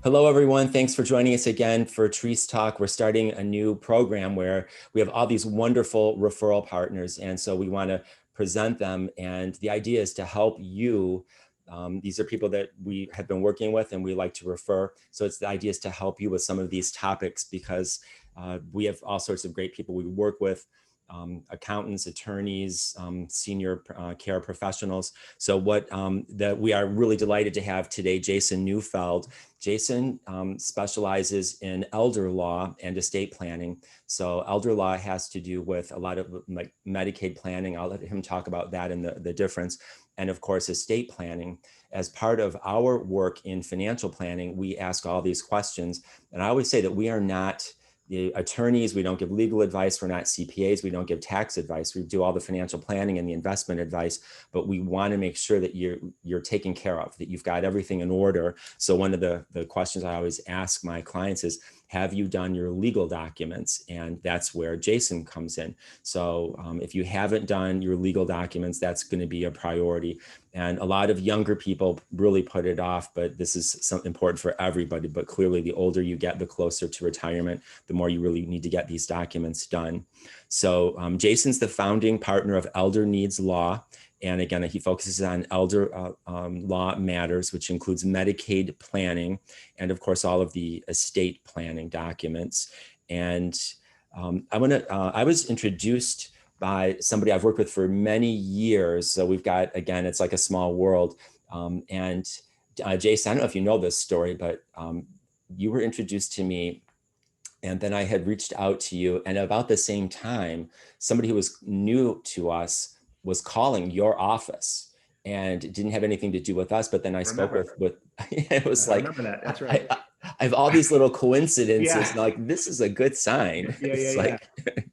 Hello, everyone. Thanks for joining us again for Treece Talk. We're starting a new program where we have all these wonderful referral partners. And so we want to present them. And the idea is to help you. These are people that we have been working with and we like to refer. So the idea is to help you with some of these topics because we have all sorts of great people we work with. Accountants, attorneys, senior care professionals. So we are really delighted to have today Jason Neufeld. Jason specializes in elder law and estate planning. So elder law has to do with a lot of like Medicaid planning. I'll let him talk about that and the difference. And of course, estate planning. As part of our work in financial planning, we ask all these questions. And I always say that we are not the attorneys, we don't give legal advice, we're not CPAs, we don't give tax advice, we do all the financial planning and the investment advice, but we want to make sure that you're taken care of, that you've got everything in order. So one of the questions I always ask my clients is, have you done your legal documents? And that's where Jason comes in. So if you haven't done your legal documents, that's going to be a priority. And a lot of younger people really put it off, but this is important for everybody. But clearly, the older you get, the closer to retirement, the more you really need to get these documents done. So Jason's the founding partner of Elder Needs Law. And again, he focuses on elder law matters, which includes Medicaid planning, and of course, all of the estate planning documents. And I was introduced by somebody I've worked with for many years. So we've got, again, it's like a small world. Jason, I don't know if you know this story, but you were introduced to me and then I had reached out to you. And about the same time, somebody who was new to us was calling your office and it didn't have anything to do with us. But then I spoke with it was I like, remember that. That's right. I have all these little coincidences. Yeah. Like, this is a good sign. It's Yeah. like,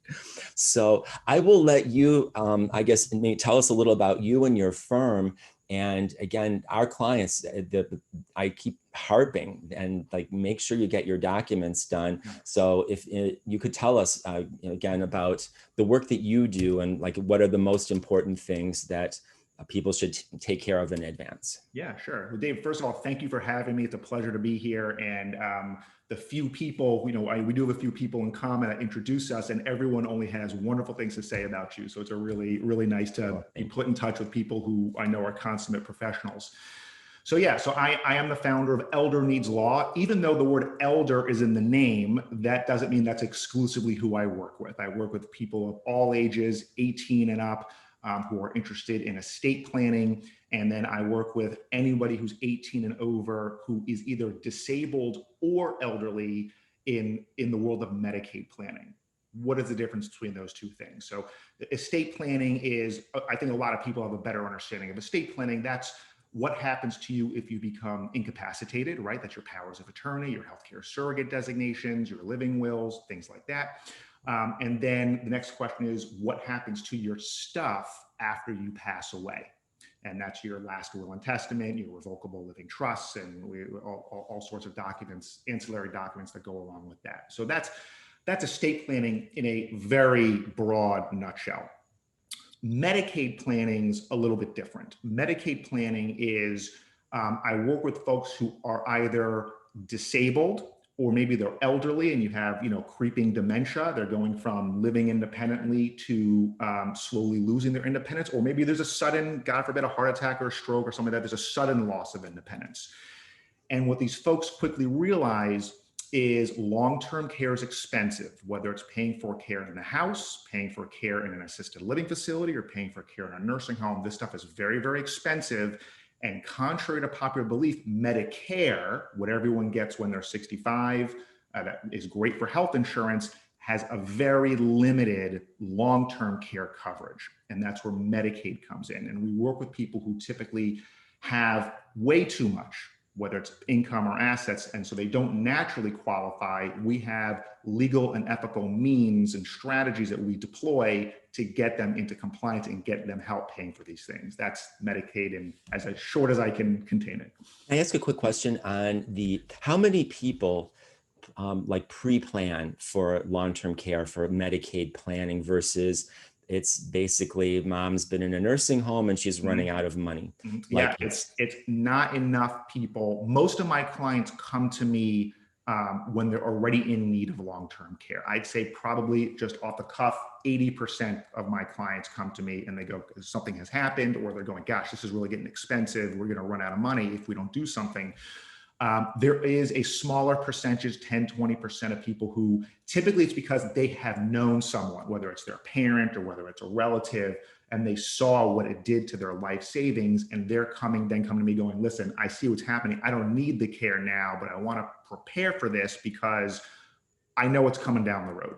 so I will let you, I guess, maybe tell us a little about you and your firm. And again, our clients, I keep harping and like, make sure you get your documents done. So if you could tell us again about the work that you do and like, what are the most important things that people should take care of in advance? Yeah, sure. Well, Dave, first of all, thank you for having me. It's a pleasure to be here. And the few people, we do have a few people in common that introduce us, and everyone only has wonderful things to say about you. So it's a really, really nice to be put in touch with people who I know are consummate professionals. So yeah, so I am the founder of Elder Needs Law. Even though the word elder is in the name, that doesn't mean that's exclusively who I work with. I work with people of all ages, 18 and up, who are interested in estate planning. And then I work with anybody who's 18 and over who is either disabled or elderly in the world of Medicaid planning. What is the difference between those two things? So estate planning is, I think a lot of people have a better understanding of estate planning. That's what happens to you if you become incapacitated, right? That's your powers of attorney, your healthcare surrogate designations, your living wills, things like that. And then the next question is, what happens to your stuff after you pass away? And that's your last will and testament, your revocable living trusts, and all sorts of documents, ancillary documents that go along with that. So that's estate planning in a very broad nutshell. Medicaid planning's a little bit different. Medicaid planning is, I work with folks who are either disabled or maybe they're elderly and you have, creeping dementia. They're going from living independently to slowly losing their independence, or maybe there's a sudden, God forbid, a heart attack or a stroke or something like that. There's a sudden loss of independence. And what these folks quickly realize is long-term care is expensive, whether it's paying for care in a house, paying for care in an assisted living facility, or paying for care in a nursing home. This stuff is very, very expensive. And contrary to popular belief, Medicare, what everyone gets when they're 65, that is great for health insurance, has a very limited long-term care coverage. And that's where Medicaid comes in. And we work with people who typically have way too much, whether it's income or assets, and so they don't naturally qualify. We have legal and ethical means and strategies that we deploy to get them into compliance and get them help paying for these things. That's Medicaid, and as short as I can contain it. Can I ask a quick question on how many people like pre-plan for long-term care for Medicaid planning versus it's basically mom's been in a nursing home and she's Mhm. running out of money. Mhm. Yeah, Like it's not enough people. Most of my clients come to me when they're already in need of long-term care. I'd say probably just off the cuff, 80% of my clients come to me and they go, something has happened, or they're going, gosh, this is really getting expensive. We're going to run out of money if we don't do something. There is a smaller percentage, 10, 20% of people who typically it's because they have known someone, whether it's their parent or whether it's a relative, and they saw what it did to their life savings. And they're coming to me going, listen, I see what's happening. I don't need the care now, but I want to prepare for this because I know it's coming down the road.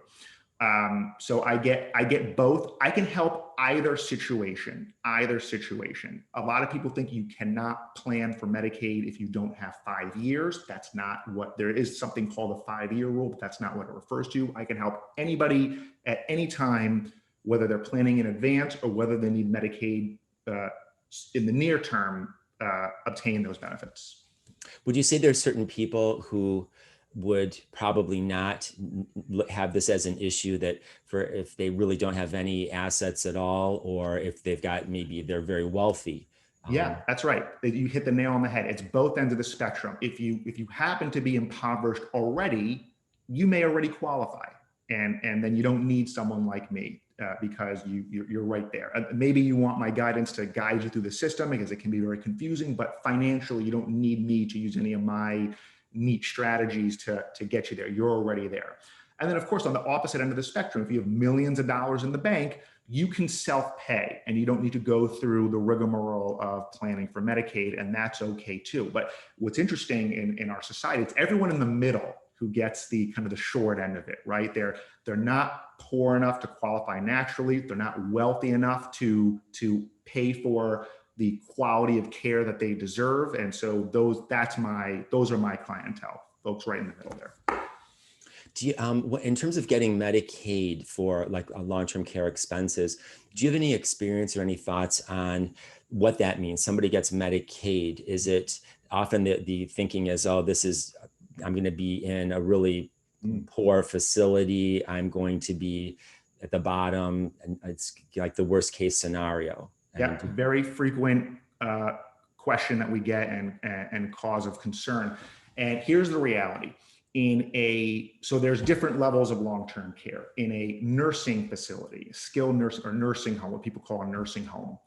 So I get both. I can help either situation, either situation. A lot of people think you cannot plan for Medicaid if you don't have 5 years. That's not what, there is something called a 5-year rule, but that's not what it refers to. I can help anybody at any time, whether they're planning in advance or whether they need Medicaid in the near term, obtain those benefits. would you say there's certain people who would probably not have this as an issue, that for if they really don't have any assets at all, or if they've got, maybe they're very wealthy? Yeah, that's right. You hit the nail on the head. It's both ends of the spectrum. If you happen to be impoverished already, you may already qualify, and then you don't need someone like me because you're right there. Maybe you want my guidance to guide you through the system because it can be very confusing. But financially, you don't need me to use any of my neat strategies to get you there. You're already there. And then, of course, on the opposite end of the spectrum, if you have millions of dollars in the bank, you can self-pay and you don't need to go through the rigmarole of planning for Medicaid, and that's okay too. But what's interesting in our society, it's everyone in the middle who gets the kind of the short end of it, right? They're not poor enough to qualify naturally. They're not wealthy enough to pay for the quality of care that they deserve. And so those are my clientele, folks right in the middle there. Do you, in terms of getting Medicaid for like long-term care expenses, do you have any experience or any thoughts on what that means? Somebody gets Medicaid. Is it often the thinking is, oh, I'm going to be in a really poor facility. I'm going to be at the bottom, and it's like the worst case scenario. Yeah, very frequent question that we get and cause of concern. And here's the reality. So there's different levels of long-term care. In a nursing facility, skilled nurse or nursing home, what people call a nursing home,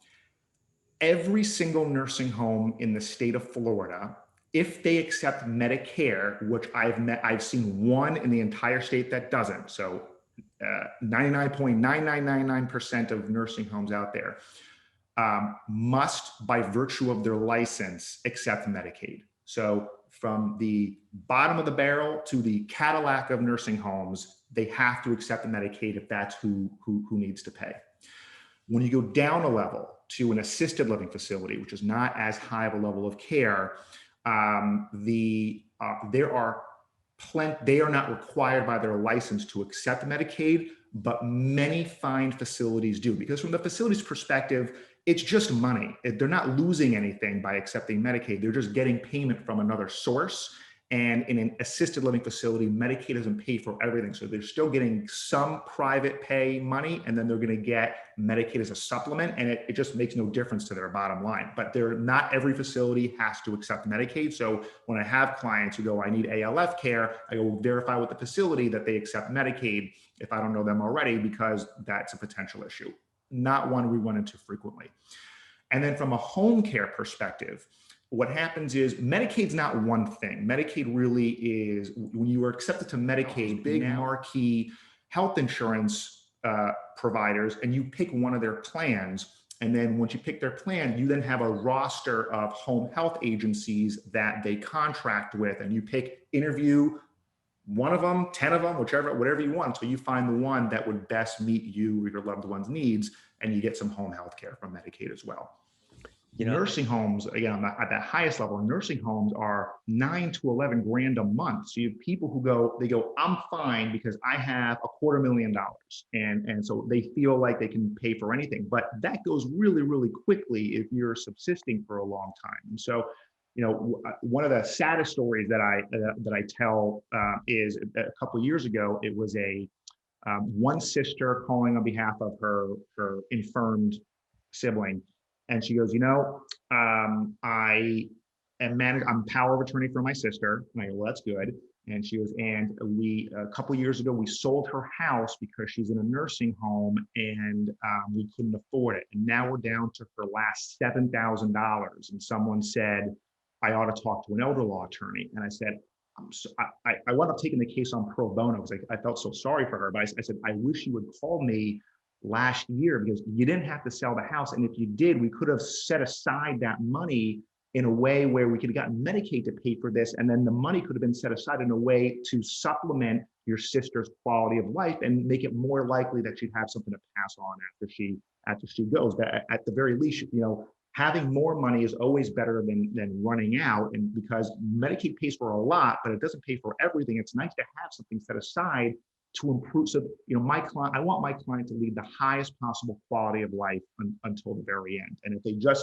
every single nursing home in the state of Florida, if they accept Medicare, which I've seen one in the entire state that doesn't. So 99.9999% of nursing homes out there must, by virtue of their license, accept Medicaid. So from the bottom of the barrel to the Cadillac of nursing homes, they have to accept the Medicaid if that's who needs to pay. When you go down a level to an assisted living facility, which is not as high of a level of care, they are not required by their license to accept Medicaid, but many fine facilities do, because from the facility's perspective, it's just money. They're not losing anything by accepting Medicaid. They're just getting payment from another source. And in an assisted living facility, Medicaid doesn't pay for everything. So they're still getting some private pay money, and then they're going to get Medicaid as a supplement. And it just makes no difference to their bottom line. But not every facility has to accept Medicaid. So when I have clients who go, I need ALF care, I go verify with the facility that they accept Medicaid if I don't know them already, because that's a potential issue. Not one we run into frequently. And then from a home care perspective, what happens is Medicaid's not one thing. Medicaid really is, when you are accepted to Medicaid, big marquee health insurance providers, and you pick one of their plans. And then once you pick their plan, you then have a roster of home health agencies that they contract with, and you interview one of them, 10 of them, whatever you want. So you find the one that would best meet you or your loved one's needs, and you get some home health care from Medicaid as well. Nursing homes, again, at that highest level, nursing homes are 9 to 11 grand a month. So you have people who go, I'm fine because I have $250,000. And so they feel like they can pay for anything, but that goes really, really quickly if you're subsisting for a long time. And so, one of the saddest stories that I tell is a couple of years ago, it was a One sister calling on behalf of her infirmed sibling, and she goes, I'm power of attorney for my sister. And I go, well, that's good. And she goes, and a couple years ago, we sold her house because she's in a nursing home and we couldn't afford it. And now we're down to her last $7,000. And someone said, I ought to talk to an elder law attorney. And I said, I wound up taking the case on pro bono because I felt so sorry for her. But I said, I wish you would call me last year because you didn't have to sell the house. And if you did, we could have set aside that money in a way where we could have gotten Medicaid to pay for this. And then the money could have been set aside in a way to supplement your sister's quality of life and make it more likely that she'd have something to pass on after she goes. But at the very least, having more money is always better than running out. And because Medicaid pays for a lot, but it doesn't pay for everything, it's nice to have something set aside to improve. So, I want my client to lead the highest possible quality of life until the very end. And if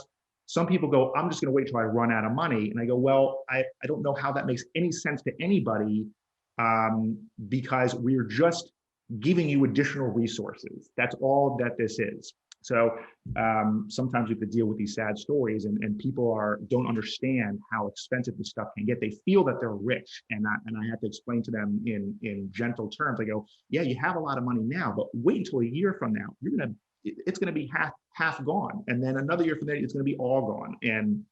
some people go, I'm just going to wait till I run out of money. And I go, well, I don't know how that makes any sense to anybody, because we're just giving you additional resources. That's all that this is. So sometimes we have to deal with these sad stories, and people don't understand how expensive this stuff can get. They feel that they're rich, and I have to explain to them in gentle terms. I go, yeah, you have a lot of money now, but wait until a year from now, it's gonna be half gone, and then another year from there, it's gonna be all gone. And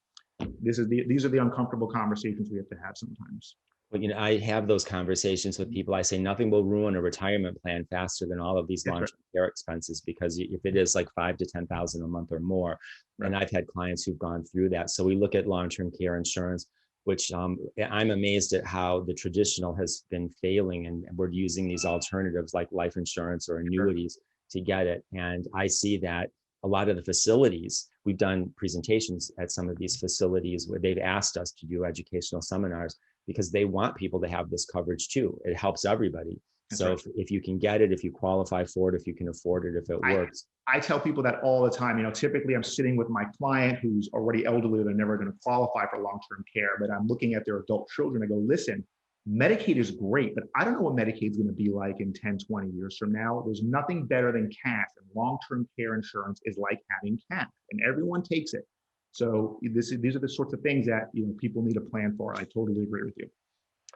these are the uncomfortable conversations we have to have sometimes. Well, I have those conversations with people. I say nothing will ruin a retirement plan faster than all of these long-term care expenses, because if it is like 5,000 to 10,000 a month or more, and I've had clients who've gone through that. So we look at long-term care insurance, which I'm amazed at how the traditional has been failing, and we're using these alternatives like life insurance or annuities to get it. And I see that a lot of the facilities, we've done presentations at some of these facilities where they've asked us to do educational seminars because they want people to have this coverage too. It helps everybody. That's so right. If you can get it, if you qualify for it, if you can afford it, if it works. I tell people that all the time. Typically I'm sitting with my client who's already elderly, they're never going to qualify for long-term care, but I'm looking at their adult children. I go, listen, Medicaid is great, but I don't know what Medicaid is going to be like in 10, 20 years from now. There's nothing better than cash, and long-term care insurance is like having cash, and everyone takes it. So these are the sorts of things that people need to plan for. I totally agree with you.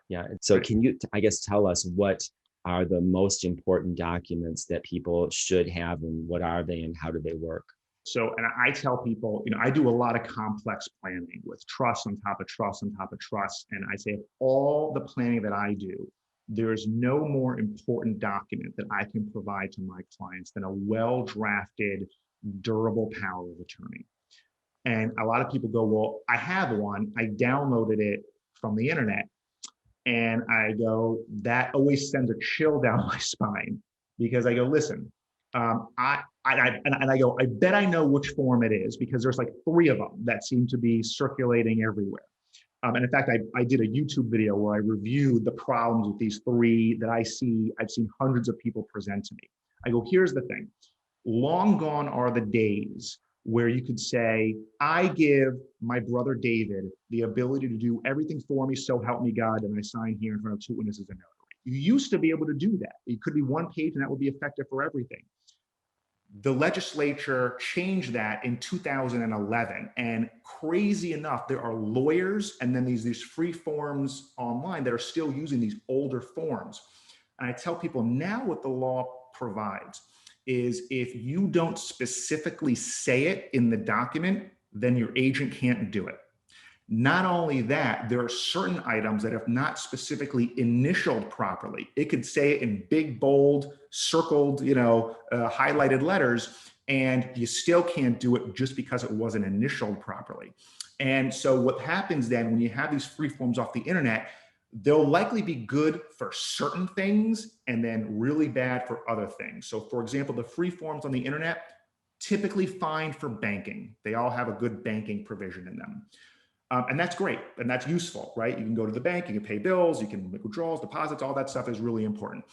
Yeah. So can you, I guess, tell us what are the most important documents that people should have, and what are they, and how do they work? So, and I tell people, I do a lot of complex planning with trust on top of trust on top of trust. And I say, of all the planning that I do, there is no more important document that I can provide to my clients than a well-drafted, durable power of attorney. And a lot of people go, well, I have one. I downloaded it from the internet. And I go, that always sends a chill down my spine, because I go, listen, I go, I bet I know which form it is, because there's like 3 of them that seem to be circulating everywhere. And in fact, I did a YouTube video where I reviewed the problems with these 3 that I've seen hundreds of people present to me. I go, here's the thing. Long gone are the days where you could say, I give my brother David the ability to do everything for me, so help me God, and I sign here in front of 2 witnesses and notary. You used to be able to do that. It could be 1 page and that would be effective for everything. The legislature changed that in 2011, and crazy enough, there are lawyers and then these free forms online that are still using these older forms. And I tell people now what the law provides is, if you don't specifically say it in the document, then your agent can't do it. Not only that, there are certain items that if not specifically initialed properly, it could say it in big, bold, circled, highlighted letters, and you still can't do it just because it wasn't initialed properly. And so what happens then when you have these free forms off the internet, they'll likely be good for certain things and then really bad for other things. So for example, the free forms on the internet, typically fine for banking. They all have a good banking provision in them. And that's great, and that's useful, right? You can go to the bank, you can pay bills, you can make withdrawals, deposits, all that stuff is really important.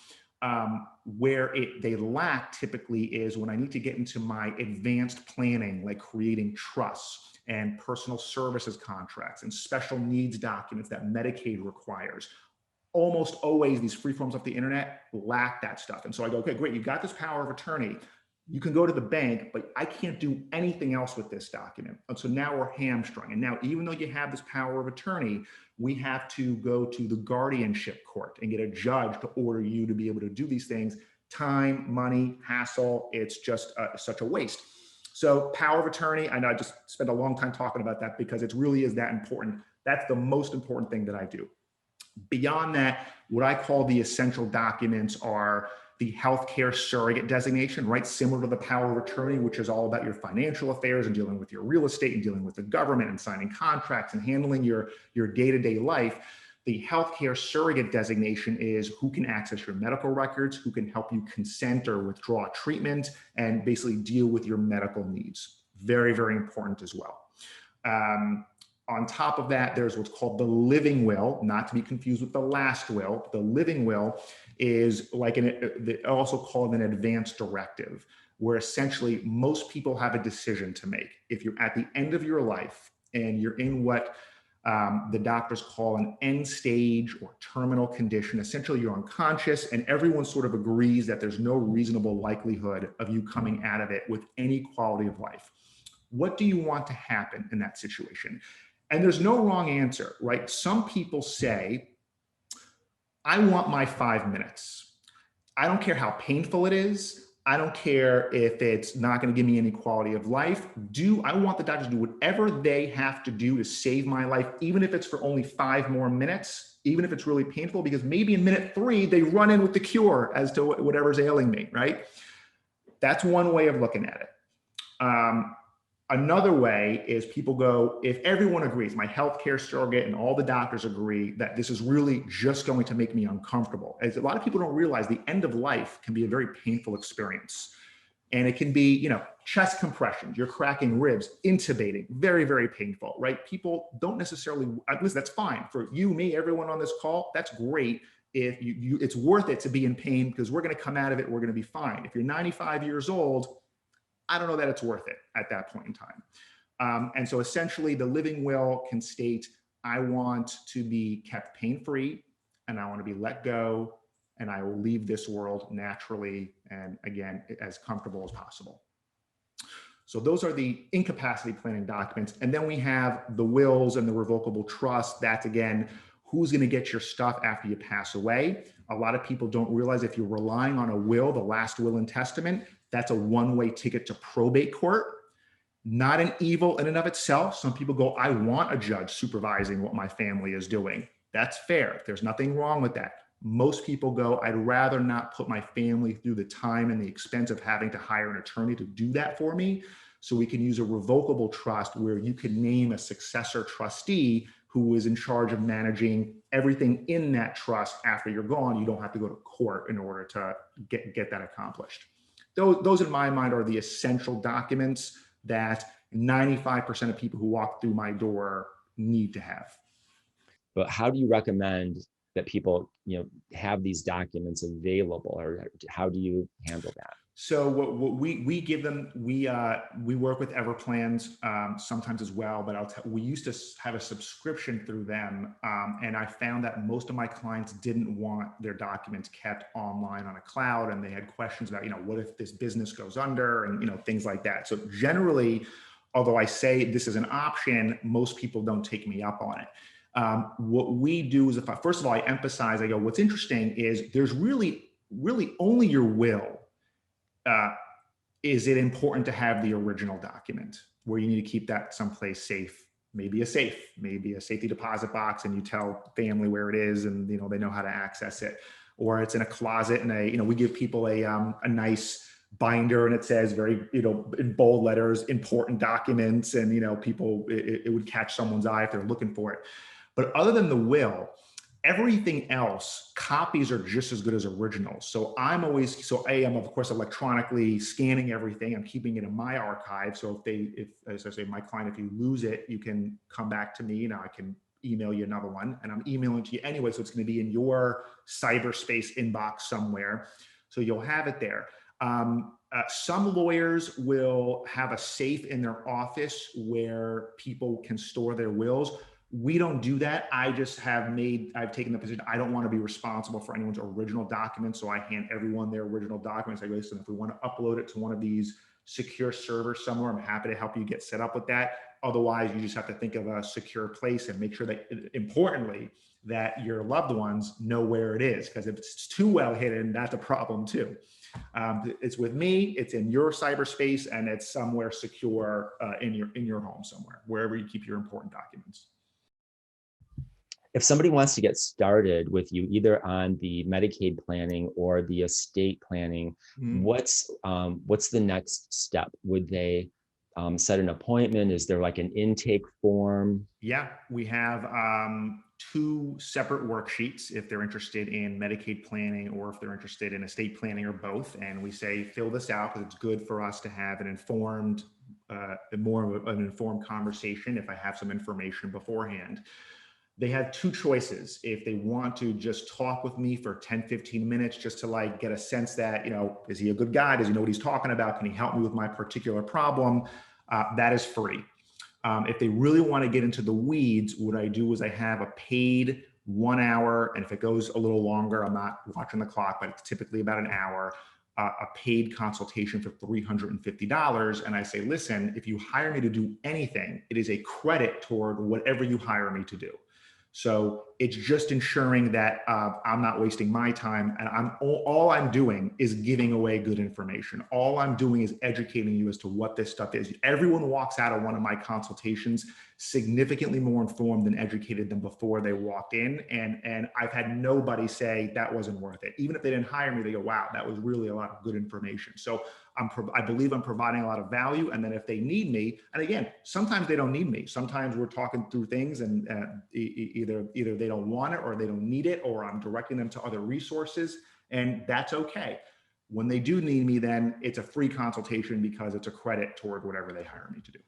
Where they lack typically is when I need to get into my advanced planning, like creating trusts and personal services contracts and special needs documents that Medicaid requires. almost always these free forms off the internet lack that stuff. And so I go, okay, great, you've got this power of attorney. You can go to the bank, but I can't do anything else with this document. And so now we're hamstrung. And now, even though you have this power of attorney, we have to go to the guardianship court and get a judge to order you to be able to do these things. Time, money, hassle, it's just such a waste. So power of attorney, I know I just spent a long time talking about that because it really is that important. That's the most important thing that I do. Beyond that, what I call the essential documents are the healthcare surrogate designation, right? Similar to the power of attorney, which is all about your financial affairs and dealing with your real estate and dealing with the government and signing contracts and handling your day-to-day life. The healthcare surrogate designation is who can access your medical records, who can help you consent or withdraw treatment, and basically deal with your medical needs. Very, very important as well. On top of that, there's what's called the living will, not to be confused with the last will. The living will is like also called an advance directive, where essentially most people have a decision to make. If you're at the end of your life and you're in what the doctors call an end stage or terminal condition, essentially you're unconscious and everyone sort of agrees that there's no reasonable likelihood of you coming out of it with any quality of life. What do you want to happen in that situation? And there's no wrong answer, right? Some people say, I want my 5 minutes. I don't care how painful it is. I don't care if it's not going to give me any quality of life. I want the doctors to do whatever they have to do to save my life, even if it's for only 5 more minutes, even if it's really painful, because maybe in minute 3, they run in with the cure as to whatever's ailing me, right? That's one way of looking at it. Another way is people go, if everyone agrees, my healthcare surrogate and all the doctors agree that this is really just going to make me uncomfortable. As a lot of people don't realize, the end of life can be a very painful experience. And it can be, chest compressions, you're cracking ribs, intubating, very, very painful, right? People don't necessarily, at least that's fine. For you, me, everyone on this call, that's great. If it's worth it to be in pain because we're going to come out of it, we're going to be fine. If you're 95 years old, I don't know that it's worth it at that point in time. And so essentially the living will can state, I want to be kept pain-free and I want to be let go and I will leave this world naturally and again, as comfortable as possible. So those are the incapacity planning documents. And then we have the wills and the revocable trust. That's again, who's going to get your stuff after you pass away. A lot of people don't realize if you're relying on a will, the last will and testament, that's a one-way ticket to probate court. Not an evil in and of itself. Some people go, I want a judge supervising what my family is doing. That's fair. There's nothing wrong with that. Most people go, I'd rather not put my family through the time and the expense of having to hire an attorney to do that for me. So we can use a revocable trust where you can name a successor trustee who is in charge of managing everything in that trust after you're gone. You don't have to go to court in order to get that accomplished. Those in my mind are the essential documents that 95% of people who walk through my door need to have. But how do you recommend that people, have these documents available, or how do you handle that? So what we give them, we work with Everplans sometimes as well, but we used to have a subscription through them, and I found that most of my clients didn't want their documents kept online on a cloud, and they had questions about, what if this business goes under, and things like that. So generally, although I say this is an option, most people don't take me up on it. What we do is, first of all, I emphasize, I go, what's interesting is there's really only your will. Is it important to have the original document where you need to keep that someplace safe? Maybe a safe, maybe a safety deposit box, and you tell family where it is, and they know how to access it. Or it's in a closet, and we give people a nice binder, and it says very, in bold letters, important documents, and people, it would catch someone's eye if they're looking for it. But other than the will, everything else, copies are just as good as originals. So I'm of course electronically scanning everything. I'm keeping it in my archive. So if as I say, my client, if you lose it, you can come back to me. Now I can email you another one, and I'm emailing to you anyway. So it's going to be in your cyberspace inbox somewhere. So you'll have it there. Some lawyers will have a safe in their office where people can store their wills. We don't do that. I've taken the position, I don't want to be responsible for anyone's original documents. So I hand everyone their original documents. I go, listen, if we want to upload it to one of these secure servers somewhere, I'm happy to help you get set up with that. Otherwise, you just have to think of a secure place and make sure that, importantly, that your loved ones know where it is. Because if it's too well hidden, that's a problem too. It's with me, it's in your cyberspace, and it's somewhere secure in your home somewhere, wherever you keep your important documents. If somebody wants to get started with you, either on the Medicaid planning or the estate planning, what's the next step? Would they set an appointment? Is there like an intake form? Yeah, we have 2 separate worksheets if they're interested in Medicaid planning or if they're interested in estate planning or both. And we say, fill this out because it's good for us to have an informed, more of an informed conversation if I have some information beforehand. They have 2 choices. If they want to just talk with me for 10, 15 minutes, just to like get a sense that, is he a good guy? Does he know what he's talking about? Can he help me with my particular problem? That is free. If they really want to get into the weeds, what I do is I have a paid 1 hour, and if it goes a little longer, I'm not watching the clock, but it's typically about an hour, a paid consultation for $350. And I say, listen, if you hire me to do anything, it is a credit toward whatever you hire me to do. So it's just ensuring that I'm not wasting my time, and all I'm doing is giving away good information. All I'm doing is educating you as to what this stuff is. Everyone walks out of one of my consultations significantly more informed and educated than before they walked in. And I've had nobody say that wasn't worth it. Even if they didn't hire me, they go, wow, that was really a lot of good information. So I believe I'm providing a lot of value. And then if they need me, and again, sometimes they don't need me. Sometimes we're talking through things and either they don't want it or they don't need it, or I'm directing them to other resources, and that's okay. When they do need me, then it's a free consultation because it's a credit toward whatever they hire me to do.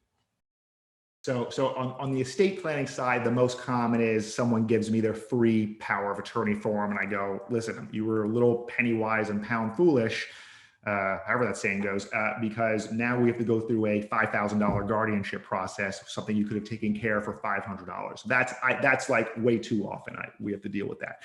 So on the estate planning side, the most common is someone gives me their free power of attorney form, and I go, listen, you were a little penny wise and pound foolish, however that saying goes, because now we have to go through a $5,000 guardianship process, something you could have taken care of for $500. That's like way too often. We have to deal with that.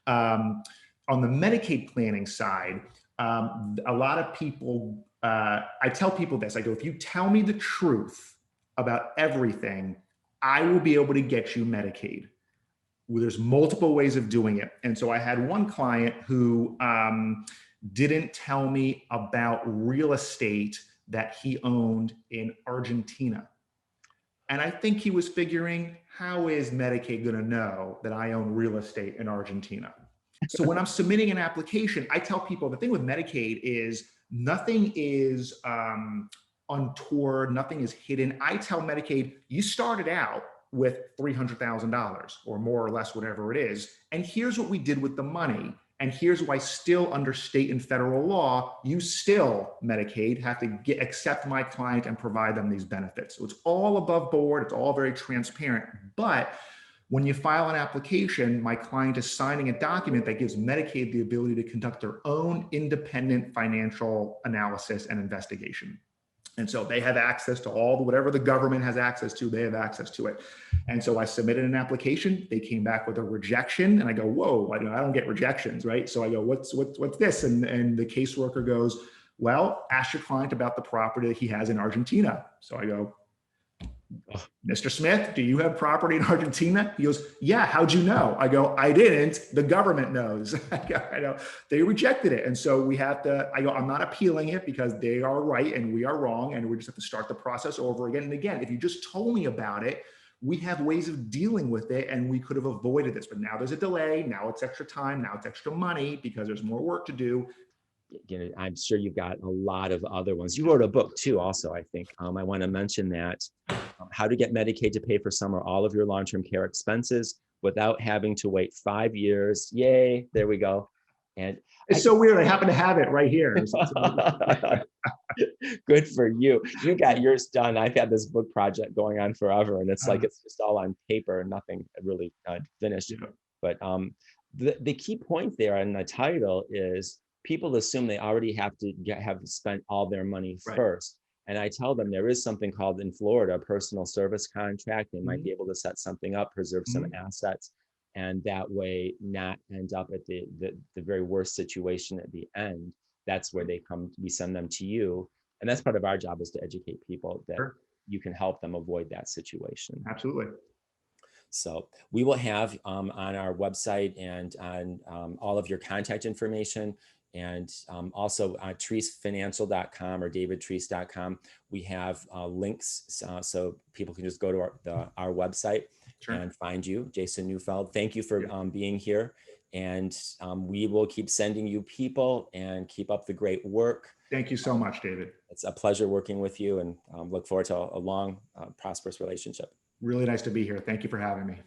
On the Medicaid planning side, a lot of people, I tell people this, I go, if you tell me the truth about everything, I will be able to get you Medicaid. Well, there's multiple ways of doing it. And so I had one client who didn't tell me about real estate that he owned in Argentina. And I think he was figuring, how is Medicaid going to know that I own real estate in Argentina? So when I'm submitting an application, I tell people the thing with Medicaid is nothing is untoward, nothing is hidden. I tell Medicaid, you started out with $300,000 or more or less, whatever it is. And here's what we did with the money. And here's why still under state and federal law, you still, Medicaid, have to accept my client and provide them these benefits. So it's all above board. It's all very transparent. But when you file an application, my client is signing a document that gives Medicaid the ability to conduct their own independent financial analysis and investigation. And so they have access to whatever the government has access to, they have access to it. And so I submitted an application. They came back with a rejection, and I go, whoa, I don't get rejections, right? So I go, what's this? And the caseworker goes, well, ask your client about the property that he has in Argentina. So I go, Mr. Smith, do you have property in Argentina? He goes, yeah, how'd you know? I go, I didn't, the government knows. I know, they rejected it. And so we have to, I go, I'm not appealing it because they are right and we are wrong. And we just have to start the process over again. And again, if you just told me about it, we have ways of dealing with it and we could have avoided this. But now there's a delay. Now it's extra time. Now it's extra money because there's more work to do. I'm sure you've got a lot of other ones. You wrote a book too, also, I think. I want to mention that. How to get Medicaid to pay for some or all of your long-term care expenses without having to wait 5 years. Yay, there we go. And it's so weird. I happen to have it right here. Good for you. You got yours done. I've had this book project going on forever, and it's like it's just all on paper, nothing really finished. Yeah. But the key point there in the title is people assume they already have to have spent all their money first. And I tell them there is something called in Florida, a personal service contract. They might Mhm. be able to set something up, preserve some Mhm. assets, and that way not end up at the very worst situation at the end. That's where they come, we send them to you. And that's part of our job, is to educate people that Sure. you can help them avoid that situation. Absolutely. So we will have on our website and on all of your contact information, and also treecefinancial.com or davidtreece.com. We have links so people can just go to our website Sure. and find you, Jason Neufeld. Thank you for Yeah. being here. And we will keep sending you people, and keep up the great work. Thank you so much, David. It's a pleasure working with you, and look forward to a long, prosperous relationship. Really nice to be here. Thank you for having me.